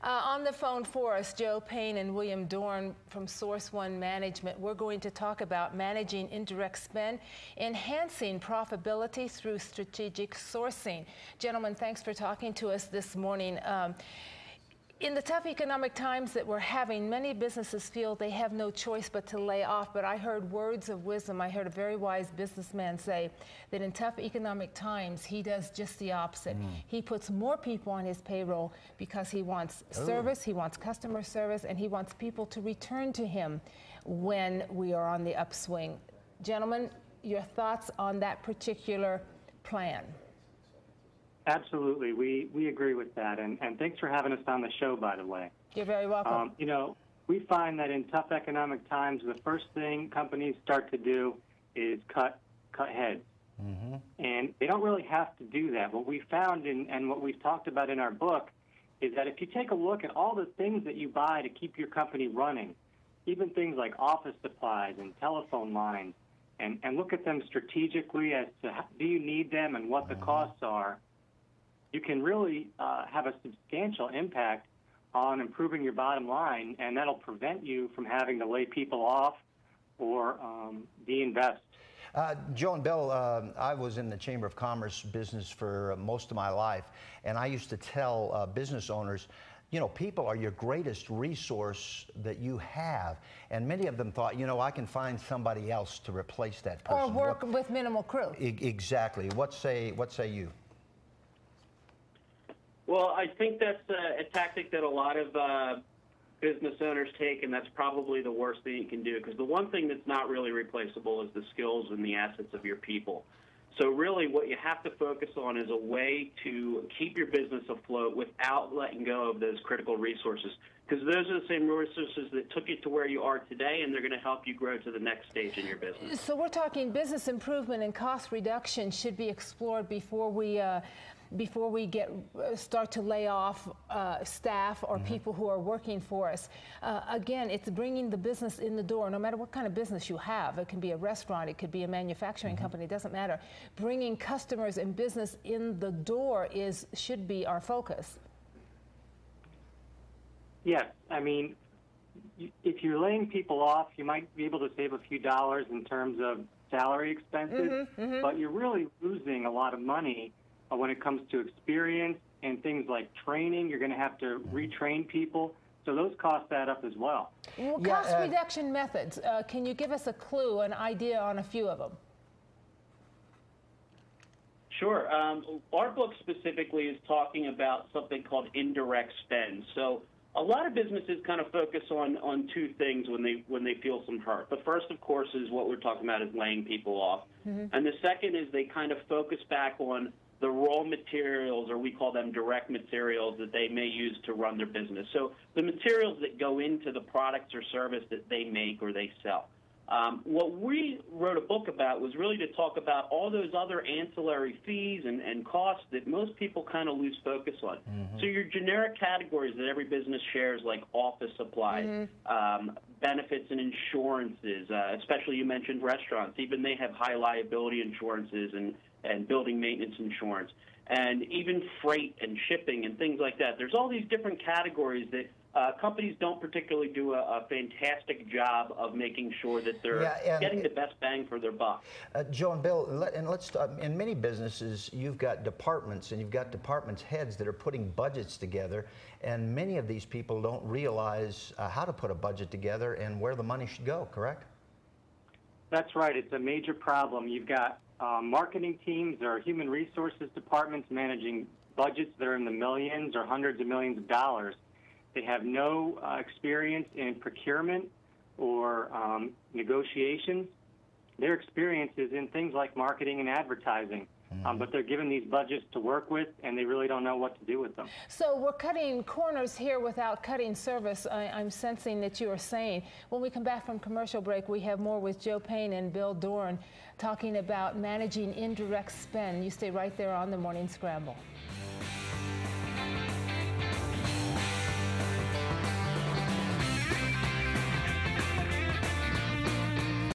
On the phone for us, Joe Payne and William Dorn from Source One Management. We're going to talk about managing indirect spend, enhancing profitability through strategic sourcing. Gentlemen, thanks for talking to us this morning. In the tough economic times that we're having, many businesses feel they have no choice but to lay off. But I heard words of wisdom. I heard a very wise businessman say that in tough economic times, he does just the opposite. He puts more people on his payroll because he wants service, he wants customer service, and he wants people to return to him when we are on the upswing. Gentlemen, your thoughts on that particular plan? Absolutely. We agree with that. And thanks for having us on the show, by the way. You're very welcome. You know, we find that in tough economic times, the first thing companies start to do is cut heads. And they don't really have to do that. What we found and what we've talked about in our book is that if you take a look at all the things that you buy to keep your company running, even things like office supplies and telephone lines, and look at them strategically as to how, do you need them and what the costs are, you can really have a substantial impact on improving your bottom line, and that'll prevent you from having to lay people off or de-invest. Joe and Bill, I was in the Chamber of Commerce business for most of my life, and I used to tell business owners, you know, people are your greatest resource that you have. And many of them thought, you know, I can find somebody else to replace that person. Or work with minimal crew. Exactly. What say you? Well, I think that's a tactic that a lot of business owners take, and that's probably the worst thing you can do, because the one thing that's not really replaceable is the skills and the assets of your people. So really what you have to focus on is a way to keep your business afloat without letting go of those critical resources, because those are the same resources that took you to where you are today, and they're going to help you grow to the next stage in your business. So we're talking business improvement and cost reduction should be explored before we start to lay off staff or people who are working for us. Again, it's bringing the business in the door, no matter what kind of business you have. It can be a restaurant, it could be a manufacturing company, it doesn't matter. Bringing customers and business in the door should be our focus. Yes, I mean, if you're laying people off, you might be able to save a few dollars in terms of salary expenses, but you're really losing a lot of money when it comes to experience and things like training. You're going to have to retrain people. So those costs add up as well. Well, cost reduction methods, can you give us a clue, an idea on a few of them? Sure. Our book specifically is talking about something called indirect spend. So a lot of businesses kind of focus on two things when they feel some hurt. The first, of course, is what we're talking about is laying people off. And the second is they kind of focus back on the raw materials, or we call them direct materials, that they may use to run their business. So the materials that go into the products or service that they make or they sell. What we wrote a book about was really to talk about all those other ancillary fees and costs that most people kind of lose focus on. So your generic categories that every business shares, like office supplies, benefits and insurances, especially you mentioned restaurants. Even they have high liability insurances and building maintenance insurance, and even freight and shipping and things like that. There's all these different categories that companies don't particularly do a fantastic job of making sure that they're getting the best bang for their buck. Joe and Bill, in many businesses, you've got departments, and you've got departments heads that are putting budgets together, and many of these people don't realize how to put a budget together and where the money should go, correct? That's right. It's a major problem. You've got marketing teams or human resources departments managing budgets that are in the millions or hundreds of millions of dollars. They have no experience in procurement or negotiations. Their experience is in things like marketing and advertising, but they're given these budgets to work with, and they really don't know what to do with them. So we're cutting corners here without cutting service, I'm sensing that you are saying. When we come back from commercial break, we have more with Joe Payne and Bill Dorn talking about managing indirect spend. You stay right there on the Morning Scramble.